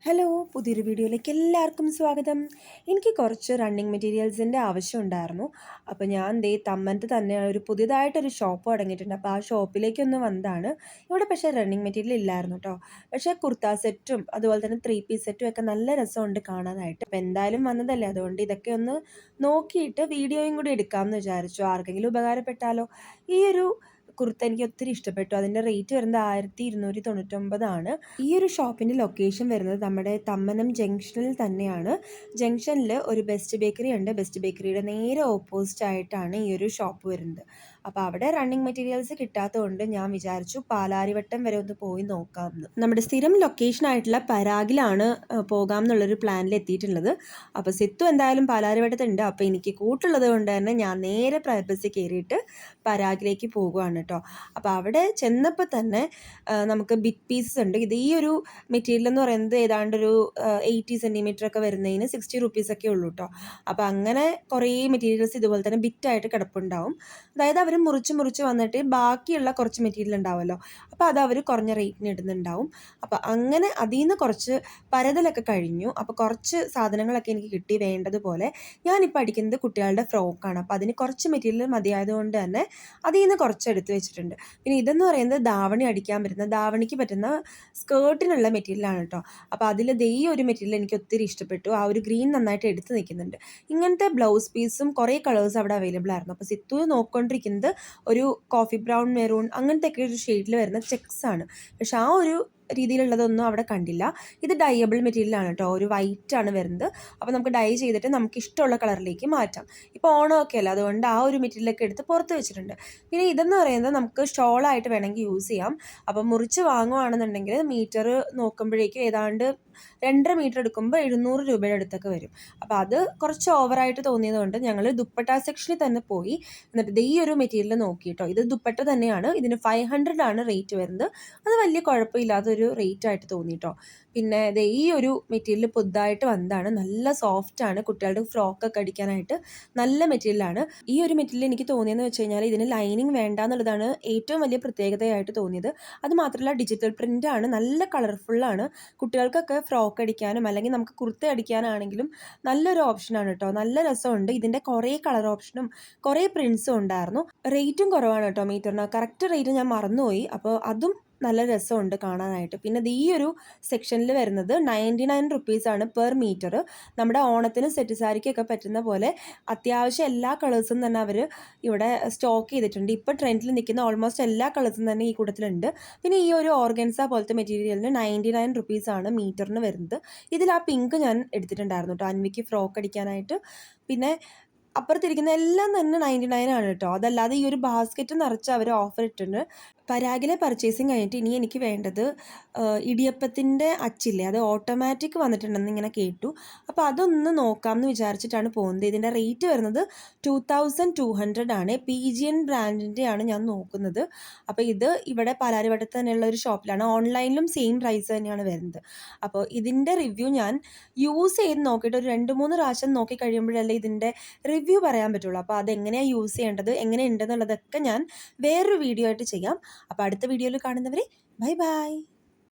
Hello, പുതിയൊരു വീഡിയോയിലേക്ക് എല്ലാവർക്കും സ്വാഗതം. എനിക്ക് കുറച്ച് റണ്ണിങ് മെറ്റീരിയൽസിൻ്റെ ആവശ്യമുണ്ടായിരുന്നു. അപ്പോൾ ഞാൻ ദേ തമ്മനത്ത് തന്നെ ഒരു പുതിയതായിട്ടൊരു ഷോപ്പ് തുടങ്ങിയിട്ടുണ്ട്. അപ്പോൾ ആ ഷോപ്പിലേക്കൊന്ന് വന്നതാണ്. ഇവിടെ പക്ഷേ റണ്ണിങ് മെറ്റീരിയൽ ഇല്ലായിരുന്നു കേട്ടോ. പക്ഷേ കുർത്ത സെറ്റും അതുപോലെ തന്നെ 3 പീസ് സെറ്റും ഒക്കെ നല്ല രസമുണ്ട് കാണാനായിട്ട്. അപ്പോൾ എന്തായാലും വന്നതല്ലേ, അതുകൊണ്ട് ഇതൊക്കെ ഒന്ന് നോക്കിയിട്ട് വീഡിയോയും കൂടി എടുക്കാമെന്ന് വിചാരിച്ചു. ആർക്കെങ്കിലും ഉപകാരപ്പെട്ടാലോ. ഈ ഒരു കുർത്ത എനിക്ക് ഒത്തിരി ഇഷ്ടപ്പെട്ടു. അതിൻ്റെ റേറ്റ് വരുന്നത് 1299 ആണ്. ഈ ഒരു ഷോപ്പിൻ്റെ ലൊക്കേഷൻ വരുന്നത് നമ്മുടെ തമ്മനം ജംഗ്ഷനിൽ തന്നെയാണ്. ജംഗ്ഷനിൽ ഒരു ബെസ്റ്റ് ബേക്കറി ഉണ്ട്. ബെസ്റ്റ് ബേക്കറിയുടെ നേരെ ഓപ്പോസിറ്റ് ആയിട്ടാണ് ഈ ഒരു ഷോപ്പ് വരുന്നത്. അപ്പോൾ അവിടെ റണ്ണിങ് മെറ്റീരിയൽസ് കിട്ടാത്തതുകൊണ്ട് ഞാൻ വിചാരിച്ചു പാലാരിവട്ടം വരെ ഒന്ന് പോയി നോക്കാമെന്ന്. നമ്മുടെ സ്ഥിരം ലൊക്കേഷൻ ആയിട്ടുള്ള പരാഗിലാണ് പോകാം എന്നുള്ളൊരു പ്ലാനിൽ എത്തിയിട്ടുള്ളത്. അപ്പോൾ സിത്തു എന്തായാലും പാലാരിവട്ടത്തുണ്ട്. അപ്പോൾ എനിക്ക് കൂട്ടുള്ളത് കൊണ്ട് തന്നെ ഞാൻ നേരെ പ്രൈവറ്റ് ബസ്സിൽ കയറിയിട്ട് പരാഗിലേക്ക് പോകുകയാണ് കേട്ടോ. അപ്പോൾ അവിടെ ചെന്നപ്പോൾ തന്നെ നമുക്ക് ബിഗ് പീസസ് ഉണ്ട്. ഇത് ഈ ഒരു മെറ്റീരിയൽ എന്ന് പറയുന്നത് ഏതാണ്ടൊരു 80 സെൻറ്റിമീറ്റർ ഒക്കെ വരുന്നതിന് 60 റുപ്പീസൊക്കെ ഉള്ളൂ കേട്ടോ. അപ്പോൾ അങ്ങനെ കുറേ മെറ്റീരിയൽസ് ഇതുപോലെ തന്നെ ബിറ്റായിട്ട് കിടപ്പുണ്ടാവും. അതായത് അവർ മുറിച്ച് വന്നിട്ട് ബാക്കിയുള്ള കുറച്ച് മെറ്റീരിയൽ ഉണ്ടാവുമല്ലോ, അപ്പോൾ അത് അവർ കുറഞ്ഞ റേറ്റിന് ഇടുന്നുണ്ടാവും. അപ്പോൾ അങ്ങനെ അതിൽ നിന്ന് കുറച്ച് പരതലൊക്കെ കഴിഞ്ഞു. അപ്പോൾ കുറച്ച് സാധനങ്ങളൊക്കെ എനിക്ക് കിട്ടി വേണ്ടതുപോലെ. ഞാനിപ്പോൾ അടിക്കുന്നത് കുട്ടികളുടെ ഫ്രോക്കാണ്. അപ്പോൾ അതിന് കുറച്ച് മെറ്റീരിയൽ മതിയായതുകൊണ്ട് തന്നെ അതിൽ നിന്ന് കുറച്ച് എടുത്ത് വെച്ചിട്ടുണ്ട്. പിന്നെ ഇതെന്ന് പറയുന്നത് ധാവണി അടിക്കാൻ പറ്റുന്ന, ധാവണിക്ക് പറ്റുന്ന സ്കേർട്ടിനുള്ള മെറ്റീരിയലാണ് കേട്ടോ. അപ്പോൾ അതിൽ ഈ ഒരു മെറ്റീരിയൽ എനിക്ക് ഒത്തിരി ഇഷ്ടപ്പെട്ടു. ആ ഒരു ഗ്രീൻ നന്നായിട്ട് എടുത്ത് നിൽക്കുന്നുണ്ട്. ഇങ്ങനത്തെ ബ്ലൗസ് പീസും കുറേ കളേഴ്സ് അവിടെ അവൈലബിൾ ആയിരുന്നു. അപ്പോൾ സിത്തു നോക്കിക്കൊണ്ടിരിക്കുന്നത് ഒരു കോഫി ബ്രൗൺ മെറൂൺ അങ്ങനത്തെയൊക്കെ ഒരു ഷെയ്ഡിൽ വരുന്ന ചെക്സ് ആണ്. പക്ഷെ ആ ഒരു രീതിയിലുള്ളതൊന്നും അവിടെ കണ്ടില്ല. ഇത് ഡൈയബിൾ മെറ്റീരിയലാണ് കേട്ടോ. ഒരു വൈറ്റ് ആണ് വരുന്നത്. അപ്പോൾ നമുക്ക് ഡൈ ചെയ്തിട്ട് നമുക്ക് ഇഷ്ടമുള്ള കളറിലേക്ക് മാറ്റാം. ഇപ്പോൾ ഓണമൊക്കെ അല്ല, അതുകൊണ്ട് ആ ഒരു മെറ്റീരിയലൊക്കെ എടുത്ത് പുറത്ത് വെച്ചിട്ടുണ്ട്. പിന്നെ ഇതെന്ന് പറയുന്നത് നമുക്ക് ഷോളായിട്ട് വേണമെങ്കിൽ യൂസ് ചെയ്യാം. അപ്പോൾ മുറിച്ച് വാങ്ങുവാണെന്നുണ്ടെങ്കിൽ മീറ്റർ നോക്കുമ്പോഴേക്കും ഏതാണ്ട് 2.5 മീറ്റർ എടുക്കുമ്പോൾ 700 രൂപയുടെ അടുത്തൊക്കെ വരും. അപ്പോൾ അത് കുറച്ച് ഓവറായിട്ട് തോന്നിയതുകൊണ്ട് ഞങ്ങൾ ദുപ്പട്ട സെക്ഷനിൽ തന്നെ പോയി. എന്നിട്ട് ഈ ഒരു മെറ്റീരിയൽ നോക്കിയിട്ടോ. ഇത് ദുപ്പട്ട തന്നെയാണ്. ഇതിന് 500 ആണ് റേറ്റ് വരുന്നത്. അത് വലിയ കുഴപ്പമില്ലാത്തൊരു റേറ്റ് ആയിട്ട് തോന്നിയിട്ടോ. പിന്നെ ഈ ഒരു മെറ്റീരിയൽ പുതുതായിട്ട് വന്നതാണ്. നല്ല സോഫ്റ്റാണ്. കുട്ടികളുടെ ഫ്രോക്കൊക്കെ അടിക്കാനായിട്ട് നല്ല മെറ്റീരിയലാണ്. ഈ ഒരു മെറ്റീരിയൽ എനിക്ക് തോന്നിയെന്ന് വെച്ച് കഴിഞ്ഞാൽ ഇതിന് ലൈനിങ് വേണ്ട എന്നുള്ളതാണ് ഏറ്റവും വലിയ പ്രത്യേകതയായിട്ട് തോന്നിയത്. അത് മാത്രമല്ല ഡിജിറ്റൽ പ്രിൻ്റാണ്, നല്ല കളർഫുള്ളാണ്. കുട്ടികൾക്കൊക്കെ ഫ്രോക്ക് അടിക്കാനും അല്ലെങ്കിൽ നമുക്ക് കുർത്ത അടിക്കാനാണെങ്കിലും നല്ലൊരു ഓപ്ഷനാണ് കേട്ടോ. നല്ല രസമുണ്ട്. ഇതിൻ്റെ കുറേ കളർ ഓപ്ഷനും കുറേ പ്രിൻസും ഉണ്ടായിരുന്നു. റേറ്റും കുറവാണ് കേട്ടോ മീറ്ററിന്. കറക്റ്റ് റേറ്റ് ഞാൻ മറന്നുപോയി. അപ്പോൾ അതും നല്ല രസമുണ്ട് കാണാനായിട്ട്. പിന്നെ ഈ ഒരു സെക്ഷനിൽ വരുന്നത് 99 റുപ്പീസാണ് പെർ മീറ്റർ. നമ്മുടെ ഓണത്തിന് സെറ്റ് സാരിക്കൊക്കെ പറ്റുന്ന പോലെ അത്യാവശ്യം എല്ലാ കളേഴ്സും തന്നെ അവർ ഇവിടെ സ്റ്റോക്ക് ചെയ്തിട്ടുണ്ട്. ഇപ്പോൾ ട്രെൻഡിൽ നിൽക്കുന്ന ഓൾമോസ്റ്റ് എല്ലാ കളേഴ്സും തന്നെ ഈ കൂട്ടത്തിലുണ്ട്. പിന്നെ ഈ ഒരു ഓർഗൻസ പോലത്തെ മെറ്റീരിയലിന് 99 റുപ്പീസാണ് മീറ്ററിന് വരുന്നത്. ഇതിൽ ആ പിങ്ക് ഞാൻ എടുത്തിട്ടുണ്ടായിരുന്നു കേട്ടോ, അൻവിക്ക് ഫ്രോക്ക് അടിക്കാനായിട്ട്. പിന്നെ അപ്പുറത്തിരിക്കുന്ന എല്ലാം തന്നെ 99 ആണ് കേട്ടോ. അതല്ലാതെ ഈ ഒരു ബാസ്ക്കറ്റ് നിറച്ച് അവർ ഓഫർ ഇട്ടിട്ടുണ്ട്. പരാഗിലെ പർച്ചേസിങ് കഴിഞ്ഞിട്ട് ഇനി എനിക്ക് വേണ്ടത് ഇടിയപ്പത്തിൻ്റെ അച്ചില്ലേ, അത് ഓട്ടോമാറ്റിക് വന്നിട്ടുണ്ടെന്ന് ഇങ്ങനെ കേട്ടു. അപ്പോൾ അതൊന്ന് നോക്കാമെന്ന് വിചാരിച്ചിട്ടാണ് പോകുന്നത്. ഇതിൻ്റെ റേറ്റ് വരുന്നത് 2200 ആണ്. PGN ബ്രാൻഡിൻ്റെയാണ് ഞാൻ നോക്കുന്നത്. അപ്പോൾ ഇത് ഇവിടെ പാലാരിവട്ടത്ത് തന്നെയുള്ള ഒരു ഷോപ്പിലാണ്. ഓൺലൈനിലും സെയിം പ്രൈസ് തന്നെയാണ് വരുന്നത്. അപ്പോൾ ഇതിൻ്റെ റിവ്യൂ ഞാൻ യൂസ് ചെയ്ത് നോക്കിയിട്ട് ഒരു 2-3 പ്രാവശ്യം നോക്കി കഴിയുമ്പോഴല്ലേ ഇതിൻ്റെ റിവ്യൂ പറയാൻ പറ്റുള്ളൂ. അപ്പോൾ അതെങ്ങനെയാണ് യൂസ് ചെയ്യേണ്ടത്, എങ്ങനെ ഉണ്ടെന്നുള്ളതൊക്കെ ഞാൻ വേറൊരു വീഡിയോ ആയിട്ട് ചെയ്യാം. അപ്പോൾ അടുത്ത വീഡിയോയിൽ കാണുന്നവരെ ബൈ ബൈ.